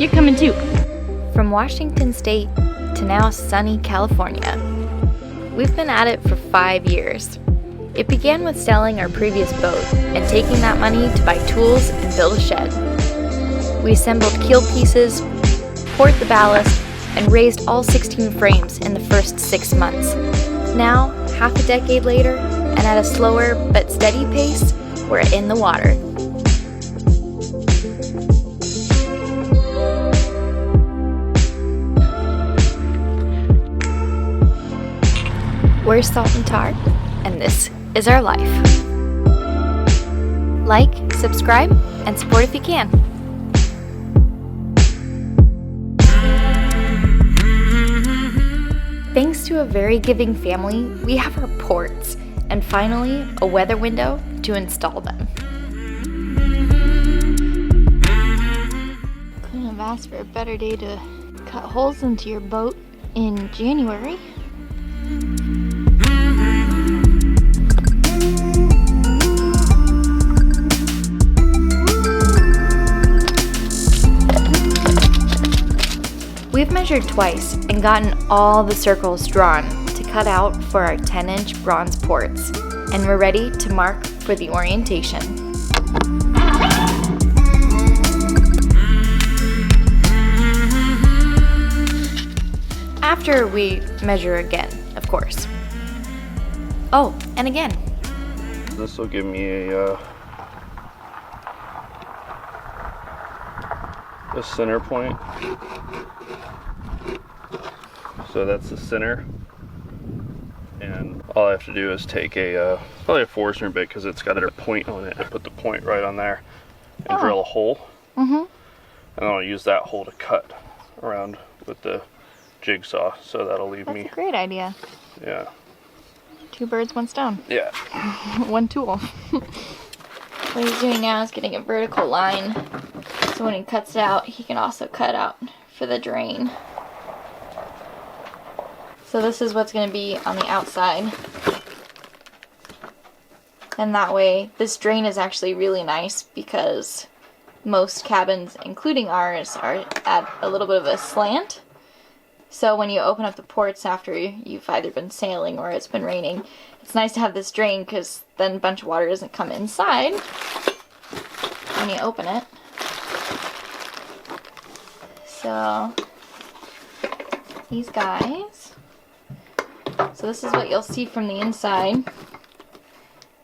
You're coming too. From Washington State to now sunny California, we've been at it for 5 years. It began with selling our previous boat and taking that money to buy tools and build a shed. We assembled keel pieces, poured the ballast, and raised all 16 frames in the first 6 months. Now, half a decade later, and at a slower but steady pace, we're in the water. We're Salt and Tar, and this is our life. Like, subscribe, and support if you can. Thanks to a very giving family, we have our ports, and finally, a weather window to install them. Couldn't have asked for a better day to cut holes into your boat in January. We've measured twice and gotten all the circles drawn to cut out for our 10-inch bronze ports, and we're ready to mark for the orientation. After we measure again, of course. Oh, and again. This will give me a center point. So that's the center, and all I have to do is take probably a Forstner bit, because it's got a point on it. I put the point right on there and drill a hole, and then I'll use that hole to cut around with the jigsaw. So that'll leave me. That's a great idea. Yeah. 2 birds, 1 stone. Yeah. 1 tool. What he's doing now is getting a vertical line, so when he cuts it out, he can also cut out for the drain. So this is what's going to be on the outside. And that way, this drain is actually really nice because most cabins, including ours, are at a little bit of a slant. So when you open up the ports after you've either been sailing or it's been raining, it's nice to have this drain because then a bunch of water doesn't come inside when you open it. So these guys. So this is what you'll see from the inside.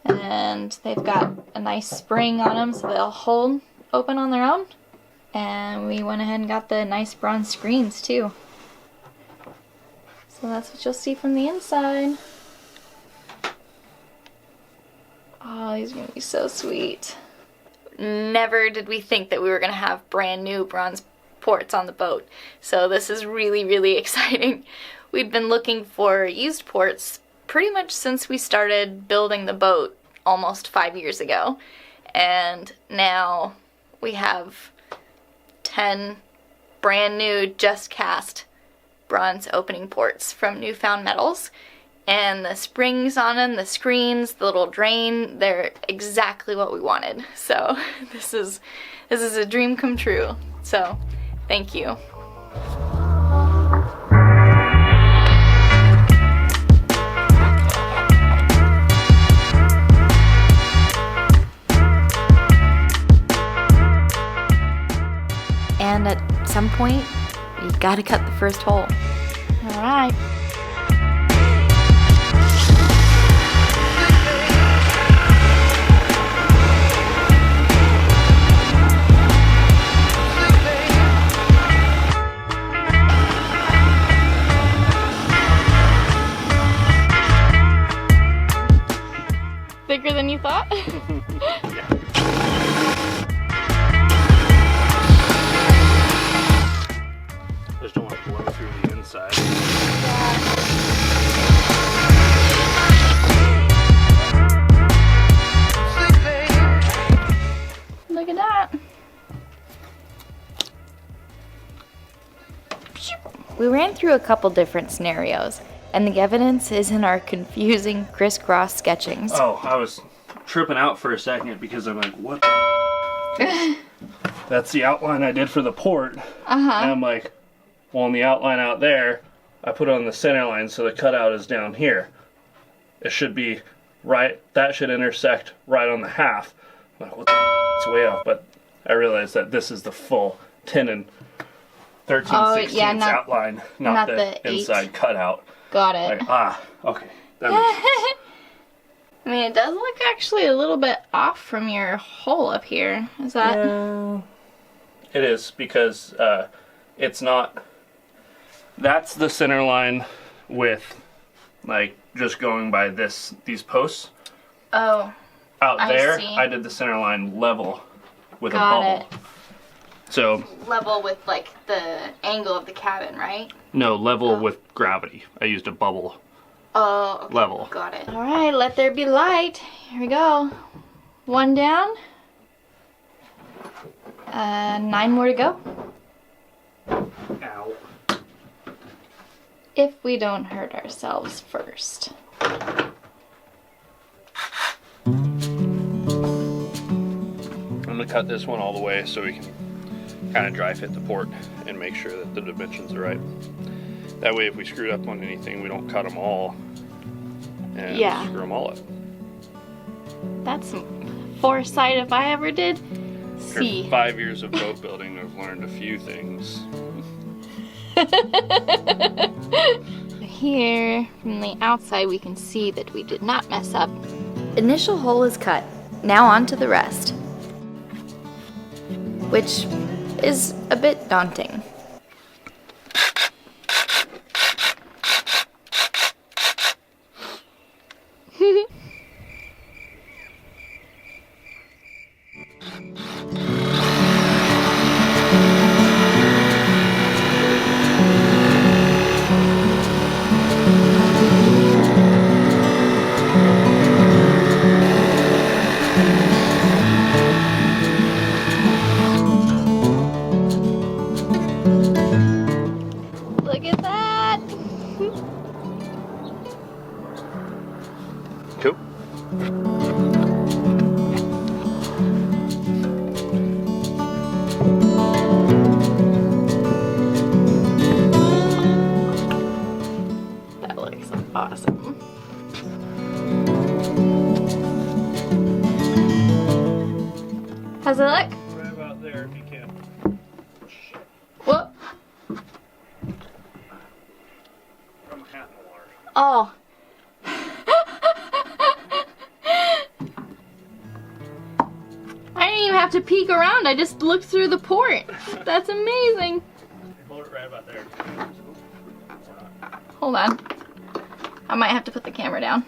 And they've got a nice spring on them so they'll hold open on their own. And we went ahead and got the nice bronze screens too. So that's what you'll see from the inside. Oh, these are going to be so sweet. Never did we think that we were going to have brand new bronze ports on the boat. So this is really, really exciting. We'd been looking for used ports pretty much since we started building the boat almost 5 years ago. And now we have 10 brand new, just cast bronze opening ports from Newfound Metals. And the springs on them, the screens, the little drain, they're exactly what we wanted. So this is a dream come true. So thank you. And at some point, you gotta cut the first hole. All right. Bigger than you thought? I just don't want to blow through the inside. Look at that. We ran through a couple different scenarios, and the evidence is in our confusing crisscross sketchings. Oh, I was tripping out for a second because I'm like, what? that's the outline I did for the port. And I'm like, well, in the outline out there, I put it on the center line, so the cutout is down here. It should be right, that should intersect right on the half. I'm like, what the it's way off, but I realized that this is the full 10 and 13/16 outline, not the inside cutout. Got it. Like, okay. That makes sense. I mean, it does look actually a little bit off from your hole up here. Is that? Yeah, it is, because it's not. That's the center line with, like, just going by these posts. Oh. Out there, I see. I did the center line level with a Got bubble. it. So Level with, like, the angle of the cabin, right? no, level with gravity. I used a bubble Oh, okay. level. Got it. All right, let there be light. Here we go. 1 down. 9 more to go. Ow. If we don't hurt ourselves first. I'm gonna cut this one all the way so we can kind of dry fit the port and make sure that the dimensions are right. That way, if we screwed up on anything, we don't cut them all and screw them all up. That's some foresight if I ever did. See. After 5 years of boat building, I've learned a few things. Here, from the outside, we can see that we did not mess up. Initial hole is cut. Now on to the rest. Which is a bit daunting. Look at that! Cool. That looks awesome. How's it look? Right about there if you can. What? From a hat in the water. Oh. I didn't even have to peek around. I just looked through the port. That's amazing. Hold it right about there. Hold on. I might have to put the camera down.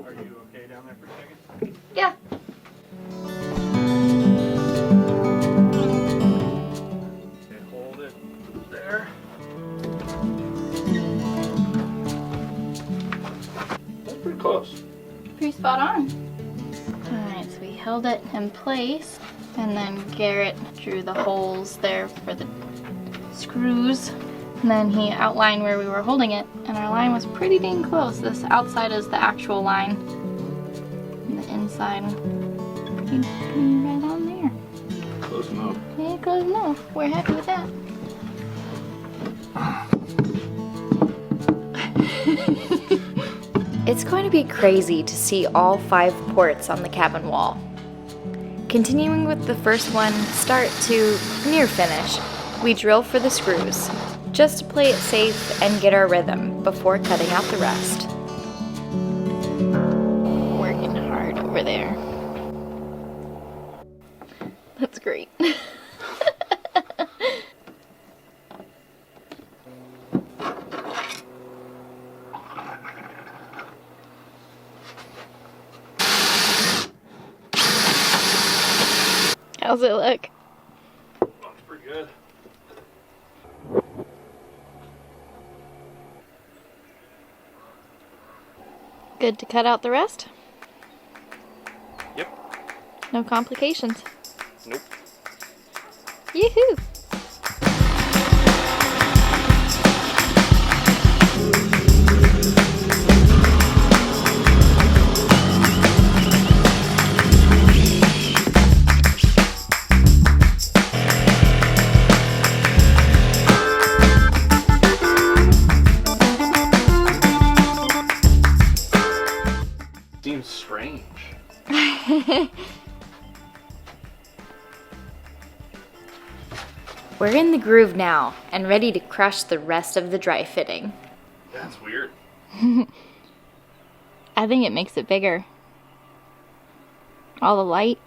Are you okay down there for a second? Yeah. Okay, hold it there. That's pretty close. Pretty spot on. Alright, so we held it in place, and then Garrett drew the holes there for the screws, and then he outlined where we were holding it, and our line was pretty dang close. This outside is the actual line, and the inside pretty right on there. Close enough. Yeah, close enough. We're happy with that. It's going to be crazy to see all 5 ports on the cabin wall. Continuing with the first one, start to near finish, we drill for the screws, just to play it safe and get our rhythm before cutting out the rest. Working hard over there. That's great. How's it look? Looks pretty good. Good to cut out the rest? Yep. No complications. Nope. Yoo-hoo! We're in the groove now and ready to crush the rest of the dry fitting. That's weird. I think it makes it bigger. All the light.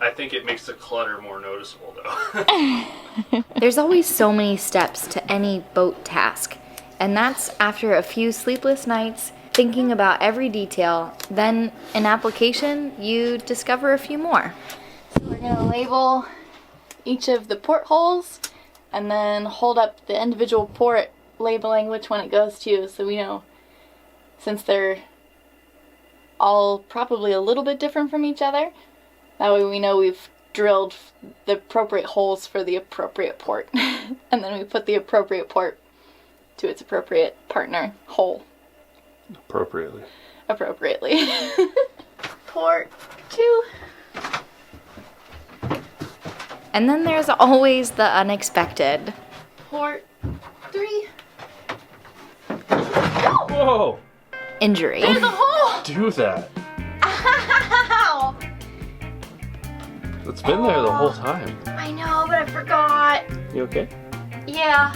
I think it makes the clutter more noticeable though. There's always so many steps to any boat task, and that's after a few sleepless nights thinking about every detail. Then in application, you discover a few more. So we're gonna label each of the portholes and then hold up the individual port, labeling which one it goes to, so we know, since they're all probably a little bit different from each other, that way we know we've drilled the appropriate holes for the appropriate port. And then we put the appropriate port to its appropriate partner hole. Appropriately. Port 2. And then there's always the unexpected. Port 3. Whoa! Injury. There's a hole! Do that. Ow! It's been there the whole time. I know, but I forgot. You okay? Yeah.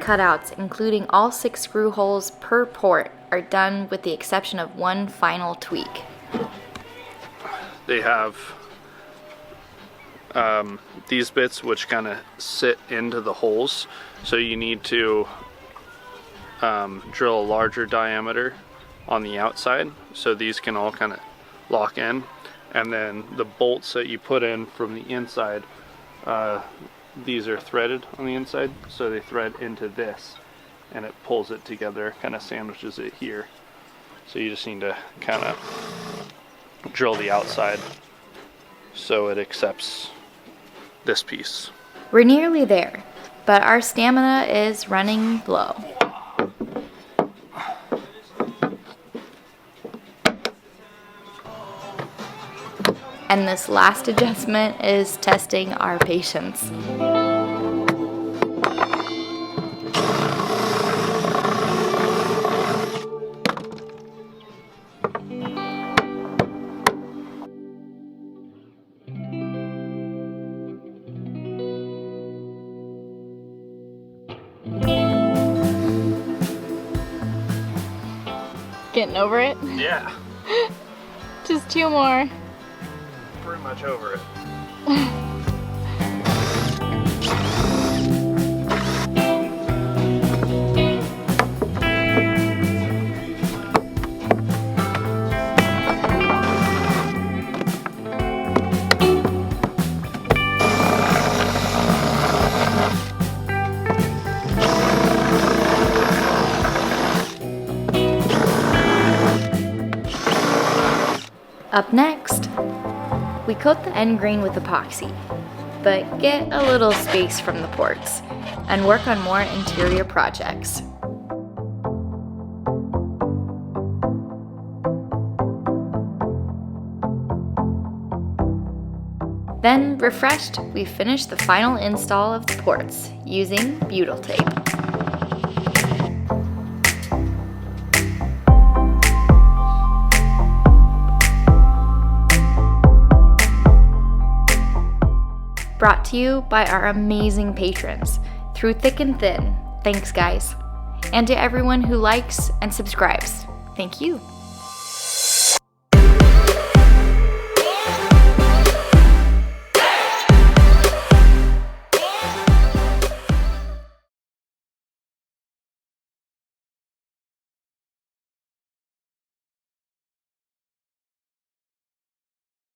Cutouts, including all 6 screw holes per port, are done with the exception of one final tweak. They have these bits which kind of sit into the holes, so you need to drill a larger diameter on the outside so these can all kind of lock in, and then the bolts that you put in from the inside, these are threaded on the inside, so they thread into this and it pulls it together, kind of sandwiches it here. So you just need to kind of drill the outside so it accepts this piece. We're nearly there, but our stamina is running low. And this last adjustment is testing our patience. Getting over it? Yeah, Just 2 more. pretty much over it. Up next, we coat the end grain with epoxy, but get a little space from the ports and work on more interior projects. Then, refreshed, we finish the final install of the ports using butyl tape. Brought to you by our amazing patrons, through thick and thin. Thanks, guys. And to everyone who likes and subscribes, thank you.